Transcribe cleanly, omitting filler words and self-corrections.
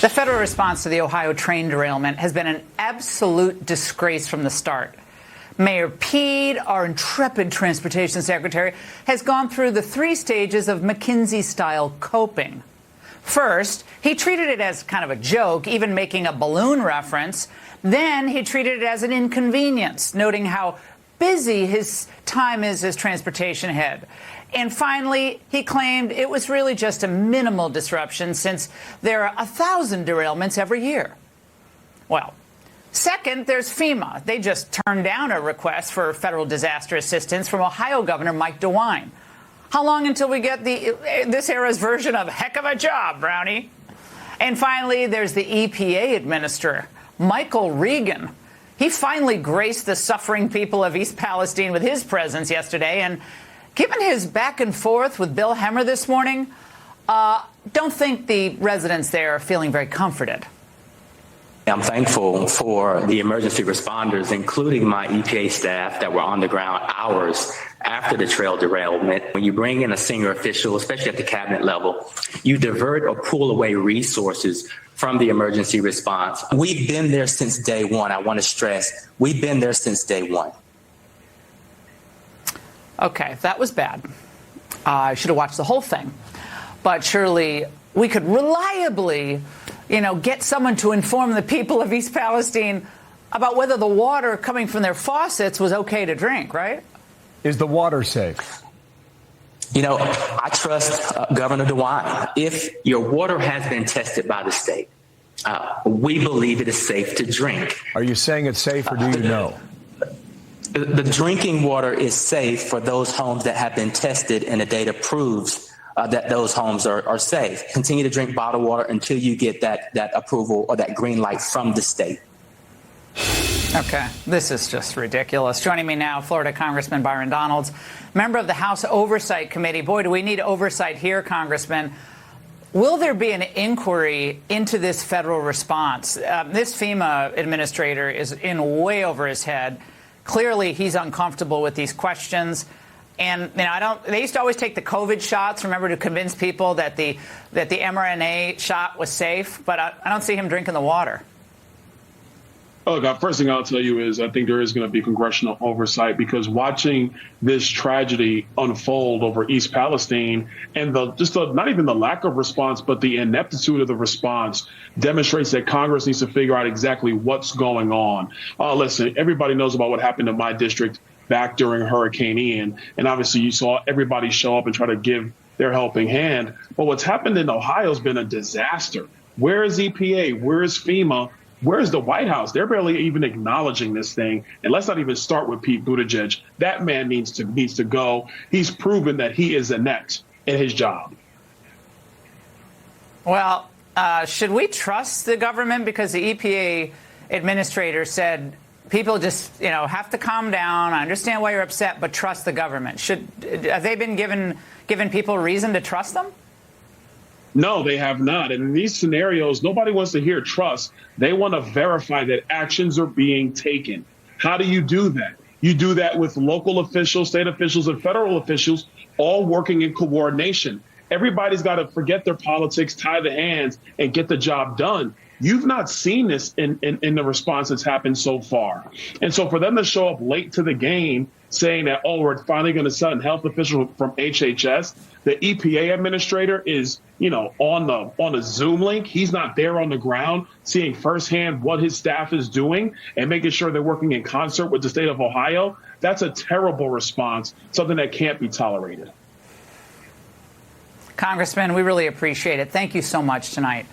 The federal response to the Ohio train derailment has been an absolute disgrace from the start. Mayor Pete, our intrepid transportation secretary, has gone through the 3 stages of McKinsey-style coping. First, he treated it as kind of a joke, even making a balloon reference. Then he treated it as an inconvenience, noting how busy his time is as transportation head. And finally, he claimed it was really just a minimal disruption since there are 1,000 derailments every year. Well, second, there's FEMA. They just turned down a request for federal disaster assistance from Ohio Governor Mike DeWine. How long until we get this era's version of heck of a job, Brownie? And finally, there's the EPA administrator, Michael Regan. He finally graced the suffering people of East Palestine with his presence yesterday. And given his back and forth with Bill Hemmer this morning, don't think the residents there are feeling very comforted. I'm thankful for the emergency responders, including my EPA staff that were on the ground hours after the trail derailment. When you bring in a senior official, especially at the cabinet level, you divert or pull away resources from the emergency response. We've been there since day one. I want to stress, we've been there since day one. Okay, that was bad. I should have watched the whole thing. But surely we could reliably, get someone to inform the people of East Palestine about whether the water coming from their faucets was okay to drink, right? Is the water safe? I trust Governor DeWine. If your water has been tested by the state, we believe it is safe to drink. Are you saying it's safe or do you know? The drinking water is safe for those homes that have been tested and the data proves that those homes are safe. Continue to drink bottled water until you get that approval or that green light from the state. Okay, this is just ridiculous. Joining me now, Florida Congressman Byron Donalds, member of the House Oversight Committee. Boy, do we need oversight here, Congressman. Will there be an inquiry into this federal response? This FEMA administrator is in way over his head. Clearly, he's uncomfortable with these questions. And they used to always take the COVID shots, remember, to convince people that the mRNA shot was safe. But I don't see him drinking the water. Oh, God, first thing I'll tell you is I think there is going to be congressional oversight, because watching this tragedy unfold over East Palestine and not even the lack of response, but the ineptitude of the response demonstrates that Congress needs to figure out exactly what's going on. Listen, everybody knows about what happened in my district back during Hurricane Ian. And obviously you saw everybody show up and try to give their helping hand. But what's happened in Ohio has been a disaster. Where is EPA? Where is FEMA? Where is the White House? They're barely even acknowledging this thing. And let's not even start with Pete Buttigieg. That man needs to go. He's proven that he is inept in his job. Well, should we trust the government? Because the EPA administrator said people just, have to calm down. I understand why you're upset, but trust the government. Have they been given people reason to trust them? No, they have not. And in these scenarios, nobody wants to hear trust. They want to verify that actions are being taken. How do you do that? You do that with local officials, state officials, and federal officials all working in coordination. Everybody's got to forget their politics, tie the hands, and get the job done. You've not seen this in the response that's happened so far. And so for them to show up late to the game saying that, we're finally going to send a health official from HHS, the EPA administrator is, on a Zoom link. He's not there on the ground seeing firsthand what his staff is doing and making sure they're working in concert with the state of Ohio. That's a terrible response, something that can't be tolerated. Congressman, we really appreciate it. Thank you so much tonight.